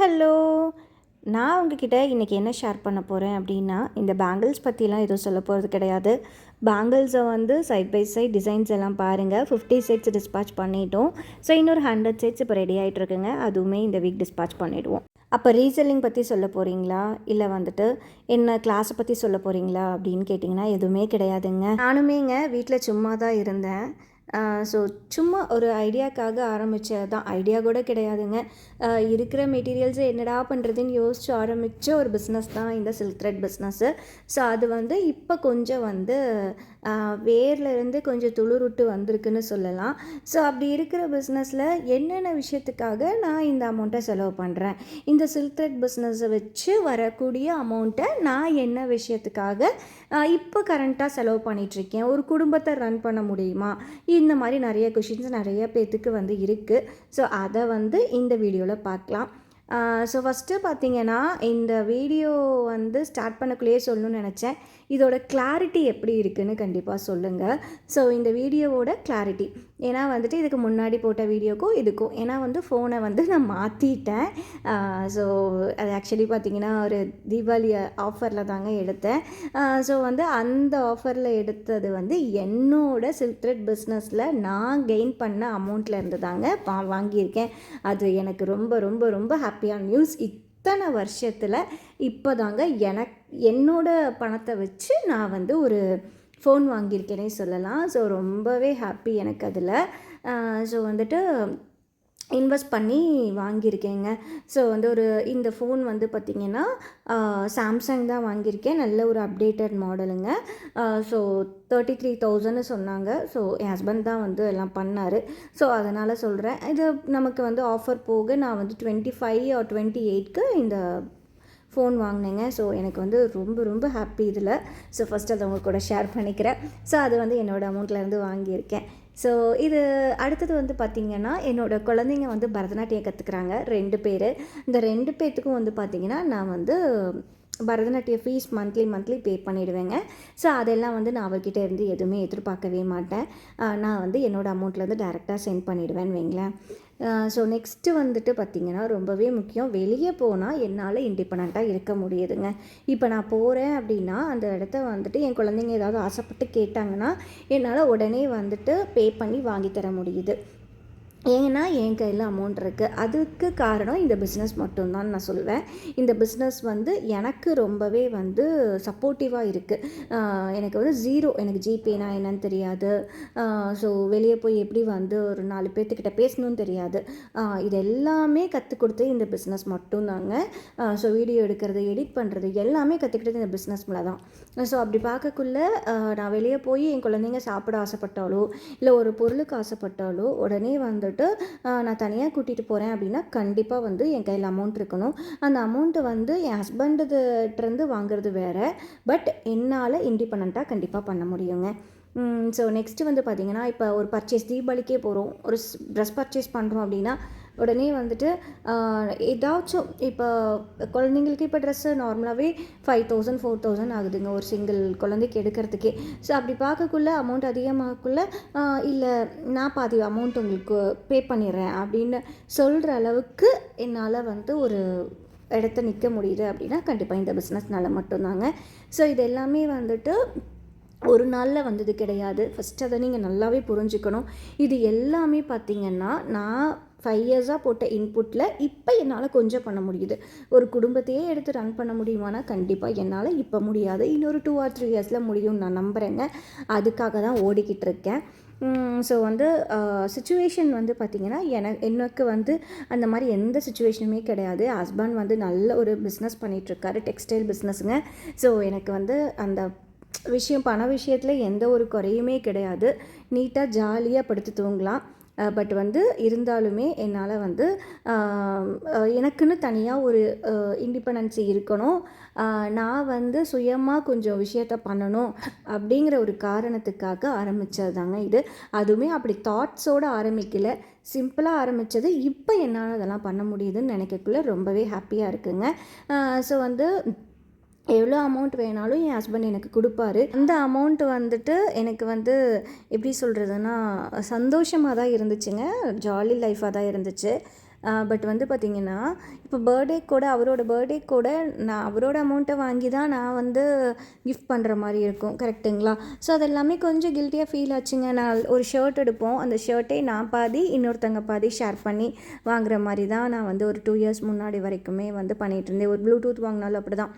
Hello. நான் உங்ககிட்ட இன்றைக்கி என்ன ஷேர் பண்ண போகிறேன் அப்படின்னா, இந்த பேங்கிள்ஸ் பற்றிலாம் எதுவும் சொல்ல போகிறது கிடையாது. பேங்கிள்ஸை வந்து சைட் பை சைட் டிசைன்ஸ் எல்லாம் பாருங்கள். 50 செட்ஸ் டிஸ்பேட்ச் பண்ணிட்டோம். ஸோ இன்னொரு 100 செட்ஸ் இப்போ ரெடி ஆகிட்ருக்குங்க. அதுவுமே இந்த வீக் டிஸ்பேட்ச் பண்ணிவிடுவோம். அப்போ ரீசெல்லிங் பற்றி சொல்ல போகிறீங்களா, இல்லை வந்துட்டு என்ன கிளாஸை பற்றி சொல்ல போகிறீங்களா அப்படின்னு கேட்டிங்கன்னா எதுவுமே கிடையாதுங்க. நானுமேங்க வீட்டில் சும்மா தான் இருந்தேன். ஸோ சும்மா ஒரு ஐடியாக்காக ஆரம்பித்தது தான். ஐடியா கூட கிடையாதுங்க. இருக்கிற மெட்டீரியல்ஸை என்னடா பண்ணுறதுன்னு யோசித்து ஆரம்பித்த ஒரு பிஸ்னஸ் தான் இந்த சில்க் த்ரெட் பிஸ்னஸ்ஸு. ஸோ அது வந்து இப்போ கொஞ்சம் வந்து வேர்லேருந்து கொஞ்சம் துளிருட்டு வந்திருக்குன்னு சொல்லலாம். ஸோ அப்படி இருக்கிற பிஸ்னஸில் என்னென்ன விஷயத்துக்காக நான் இந்த அமௌண்ட்டை செலவு பண்ணுறேன், இந்த சில்க் த்ரெட் பிஸ்னஸை வச்சு வரக்கூடிய அமௌண்ட்டை நான் என்ன விஷயத்துக்காக இப்போ கரண்ட்டாக செலவு பண்ணிகிட்ருக்கேன், ஒரு குடும்பத்தை ரன் பண்ண முடியுமா, இந்த மாதிரி நிறைய கொஷின்ஸ் நிறைய பேர்த்துக்கு வந்து இருக்குது. ஸோ அதை வந்து இந்த வீடியோவில் பார்க்கலாம். ஸோ ஃபஸ்ட்டு பார்த்திங்கன்னா, இந்த வீடியோ வந்து ஸ்டார்ட் பண்ணக்குள்ளேயே சொல்லணும்னு நினச்சேன், இதோட கிளாரிட்டி எப்படி இருக்குதுன்னு கண்டிப்பாக சொல்லுங்கள். ஸோ இந்த வீடியோவோட கிளாரிட்டி, ஏன்னா வந்துட்டு இதுக்கு முன்னாடி போட்ட வீடியோக்கும் இதுக்கும், ஏன்னா வந்து ஃபோனை வந்து நான் மாற்றிட்டேன். ஸோ அது ஆக்சுவலி பார்த்திங்கன்னா ஒரு தீபாவளி ஆஃபரில் தாங்க எடுத்தேன். ஸோ வந்து அந்த ஆஃபரில் எடுத்தது வந்து என்னோட சில்க் த்ரெட் பிஸ்னஸில் நான் கெயின் பண்ண அமௌண்ட்டில் இருந்து தாங்க வாங்கியிருக்கேன். அது எனக்கு ரொம்ப ரொம்ப ரொம்ப ஹாப்பியான நியூஸ். இத்தனை வருஷத்தில் இப்போ தாங்க என்னோட பணத்தை வச்சு நான் வந்து ஒரு ஃபோன் வாங்கியிருக்கேனே சொல்லலாம். ஸோ ரொம்பவே ஹாப்பி எனக்கு அதில். ஸோ வந்துட்டு இன்வெஸ்ட் பண்ணி வாங்கியிருக்கேங்க. ஸோ வந்து இந்த ஃபோன் வந்து பார்த்திங்கன்னா சாம்சங் தான் வாங்கியிருக்கேன். நல்ல ஒரு அப்டேட்டட் மாடலுங்க. ஸோ 33,000 சொன்னாங்க. ஸோ என் ஹஸ்பண்ட் தான் வந்து எல்லாம் பண்ணார். ஸோ அதனால் சொல்கிறேன், இது நமக்கு வந்து ஆஃபர் போக நான் வந்து 25 or 28க்கு இந்த ஃபோன் வாங்கினேங்க. ஸோ எனக்கு வந்து ரொம்ப ரொம்ப ஹாப்பி இதில். ஸோ ஃபஸ்ட்டு அதை உங்கள் கூட ஷேர் பண்ணிக்கிறேன். ஸோ அது வந்து என்னோடய அமௌண்ட்லேருந்து வாங்கியிருக்கேன். ஸோ இது அடுத்தது வந்து பார்த்திங்கன்னா, என்னோடய குழந்தைங்க வந்து பரதநாட்டியம் கற்றுக்குறாங்க 2 பேர். இந்த 2 பேர்த்துக்கும் வந்து பார்த்திங்கன்னா நான் வந்து பரதநாட்டிய ஃபீஸ் மந்த்லி பே பண்ணிவிடுவேங்க. ஸோ அதெல்லாம் வந்து நான் அவர்கிட்ட இருந்து எதுவுமே எதிர்பார்க்கவே மாட்டேன். நான் வந்து என்னோடய அமௌண்ட்லேருந்து டேரெக்டாக சென்ட் பண்ணிவிடுவேன்னு வைங்களேன். ஸோ நெக்ஸ்ட்டு வந்துட்டு பார்த்திங்கன்னா, ரொம்பவே முக்கியம், வெளியே போனால் என்னால் இண்டிபெண்ட்டாக இருக்க முடியுதுங்க. இப்போ நான் போகிறேன் அப்படின்னா அந்த இடத்த வந்துட்டு என் குழந்தைங்க ஏதாவது ஆசைப்பட்டு கேட்டாங்கன்னா என்னால் உடனே வந்துட்டு பே பண்ணி வாங்கி தர முடியுது. ஏன்னா என் கையில் அமௌண்ட் இருக்குது. அதுக்கு காரணம் இந்த பிஸ்னஸ் மட்டும்தான் நான் சொல்வேன். இந்த பிஸ்னஸ் வந்து எனக்கு ரொம்பவே வந்து சப்போர்ட்டிவாக இருக்குது. எனக்கு வந்து எனக்கு ஜிபேனா என்னன்னு தெரியாது. ஸோ வெளியே போய் எப்படி வந்து ஒரு 4 பேர்த்துக்கிட்ட பேசணும்னு தெரியாது. இது எல்லாமே கற்றுக் கொடுத்து இந்த பிஸ்னஸ் மட்டும்தாங்க. ஸோ வீடியோ எடுக்கிறது, எடிட் பண்ணுறது எல்லாமே கற்றுக்கிட்டது இந்த பிஸ்னஸ்ல தான். ஸோ அப்படி பார்க்கக்குள்ள நான் வெளியே போய் என் குழந்தைங்க சாப்பிட ஆசைப்பட்டாலோ இல்லை ஒரு பொருளுக்கு ஆசைப்பட்டாலோ உடனே வந்துட்டு நான் தனியாக கூட்டிகிட்டு போகிறேன் அப்படின்னா கண்டிப்பாக வந்து என் கையில் அமௌண்ட் இருக்கணும். அந்த அமௌண்ட்டு வந்து என் ஹஸ்பண்டுகிட்டேருந்து வாங்குறது வேறு. பட் என்னால் இண்டிபெண்ட்டாக கண்டிப்பாக பண்ண முடியுங்க. ஸோ நெக்ஸ்ட்டு வந்து பார்த்திங்கன்னா, இப்போ ஒரு தீபாவளிக்கே போகிறோம், ஒரு ட்ரெஸ் பர்ச்சேஸ் பண்ணுறோம் அப்படின்னா உடனே வந்துட்டு ஏதாச்சும் இப்போ குழந்தைங்களுக்கு இப்போ ட்ரெஸ்ஸு நார்மலாகவே 5,000 4,000 ஆகுதுங்க ஒரு சிங்கிள் குழந்தைக்கு எடுக்கிறதுக்கே. ஸோ அப்படி பார்க்கக்குள்ள அமௌண்ட் அதிகமாகக்குள்ள இல்லை நான் பாதி அமௌண்ட் உங்களுக்கு பே பண்ணிடுறேன் அப்படின்னு சொல்கிற அளவுக்கு என்னால் வந்து ஒரு இடத்த நிற்க முடியுது அப்படின்னா கண்டிப்பாக இந்த பிஸ்னஸ்னால மட்டும்தாங்க. ஸோ இது எல்லாமே வந்துட்டு ஒரு நாளில் வந்தது கிடையாது. ஃபஸ்ட்டு அதை நீங்கள் நல்லாவே புரிஞ்சுக்கணும். இது எல்லாமே பார்த்திங்கன்னா நான் 5 இயர்ஸாக போட்ட இன்புட்டில் இப்போ என்னால் கொஞ்சம் பண்ண முடியுது. ஒரு குடும்பத்தையே எடுத்து ரன் பண்ண முடியுமானா கண்டிப்பாக என்னால் இப்போ முடியாது. இன்னொரு 2 or 3 இயர்ஸில் முடியும்னு நான் நம்புகிறேங்க. அதுக்காக தான் ஓடிக்கிட்டு இருக்கேன். ஸோ வந்து சிச்சுவேஷன் வந்து பார்த்திங்கன்னா எனக்கு வந்து அந்த மாதிரி எந்த சிச்சுவேஷனுமே கிடையாது. ஹஸ்பண்ட் வந்து நல்ல ஒரு பிஸ்னஸ் பண்ணிகிட்ருக்காரு, டெக்ஸ்டைல் பிஸ்னஸுங்க. ஸோ எனக்கு வந்து அந்த பண விஷயத்தில் எந்த ஒரு குறையுமே கிடையாது. நீட்டாக ஜாலியாக படுத்து தூங்கலாம். பட் வந்து இருந்தாலுமே என்னால் வந்து எனக்குன்னு தனியாக ஒரு இண்டிபெண்டன்சி இருக்கணும். நான் வந்து சுயமாக கொஞ்சம் விஷயத்த பண்ணணும் அப்படிங்கிற ஒரு காரணத்துக்காக ஆரம்பித்தது தாங்க இது. அதுவுமே அப்படி தாட்ஸோடு ஆரம்பிக்கலை, சிம்பிளாக ஆரம்பித்தது. இப்போ என்னால் அதெல்லாம் பண்ண முடியுதுன்னு நினைக்கக்குள்ள ரொம்பவே ஹாப்பியாக இருக்குங்க. ஸோ வந்து எவ்வளோ அமௌண்ட் வேணாலும் என் ஹஸ்பண்ட் எனக்கு கொடுப்பாரு. அந்த அமௌண்ட் வந்துட்டு எனக்கு வந்து எப்படி சொல்கிறதுன்னா சந்தோஷமாக தான் இருந்துச்சுங்க. ஜாலி லைஃபாக தான் இருந்துச்சு. பட் வந்து பார்த்திங்கன்னா இப்போ பர்த்டே கூட அவரோட பர்த்டே கூட நான் அவரோட அமௌண்ட்டை வாங்கி தான் நான் வந்து கிஃப்ட் பண்ணுற மாதிரி இருக்கும், கரெக்டுங்களா? ஸோ அது எல்லாமே கொஞ்சம் கில்ட்டியாக ஃபீல் ஆச்சுங்க. நான் ஒரு ஷர்ட் எடுப்போம், அந்த ஷர்ட்டே நான் பாதி இன்னொருத்தங்க பாதி ஷேர் பண்ணி வாங்குற மாதிரி தான் நான் வந்து ஒரு 2 இயர்ஸ் முன்னாடி வரைக்குமே வந்து பண்ணிகிட்டு இருந்தேன். ஒரு ப்ளூடூத் வாங்கினாலும் அப்படி தான்.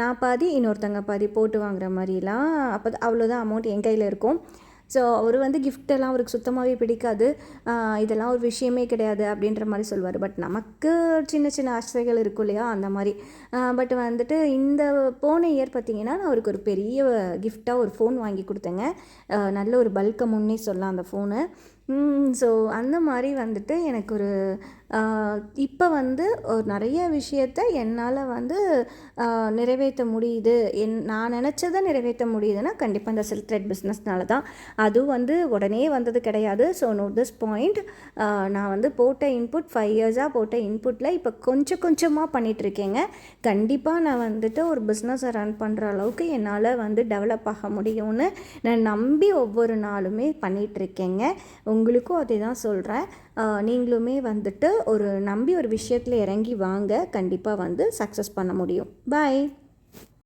நான் பாதி இன்னொருத்தங்க பாதி போட்டு வாங்குற மாதிரிலாம். அப்போ அவ்வளோதான் அமௌண்ட் என் கையில் இருக்கும். ஸோ அவர் வந்து கிஃப்டெல்லாம் அவருக்கு சுத்தமாகவே பிடிக்காது. இதெல்லாம் ஒரு விஷயமே கிடையாது அப்படின்ற மாதிரி சொல்லுவார். பட் நமக்கு சின்ன சின்ன ஆசைகள் இருக்கும் இல்லையா, அந்த மாதிரி. பட் வந்துட்டு இந்த போன இயர் பார்த்திங்கன்னா நான் அவருக்கு ஒரு பெரிய கிஃப்டாக ஒரு ஃபோன் வாங்கி கொடுத்தேங்க. நல்ல ஒரு பல்க் அமௌண்ட்னே சொல்லலாம் அந்த ஃபோனு. ஸோ அந்த மாதிரி வந்துட்டு எனக்கு ஒரு இப்போ வந்து ஒரு நிறைய விஷயத்த என்னால் வந்து நிறைவேற்ற முடியுது. நான் நினச்சதை நிறைவேற்ற முடியுதுன்னா கண்டிப்பாக இந்த சில்க் த்ரெட் பிஸ்னஸ்னால தான். அதுவும் வந்து உடனே வந்தது கிடையாது. So note this point. நான் வந்து போட்ட இன்புட் 5 இயர்ஸாக போட்ட இன்புட்டில் இப்போ கொஞ்சம் கொஞ்சமாக பண்ணிகிட்ருக்கேங்க. கண்டிப்பாக நான் வந்துட்டு ஒரு பிஸ்னஸை ரன் பண்ணுற அளவுக்கு என்னால் வந்து டெவலப் ஆக முடியும்னு நான் நம்பி ஒவ்வொரு நாளுமே பண்ணிகிட்ருக்கேங்க. உங்களுக்கும் அதே தான் சொல்கிறேன். நீங்களுமே வந்துட்டு ஒரு நம்பி ஒரு விஷயத்தில் இறங்கி வாங்க, கண்டிப்பாக வந்து சக்ஸஸ் பண்ண முடியும். பாய்.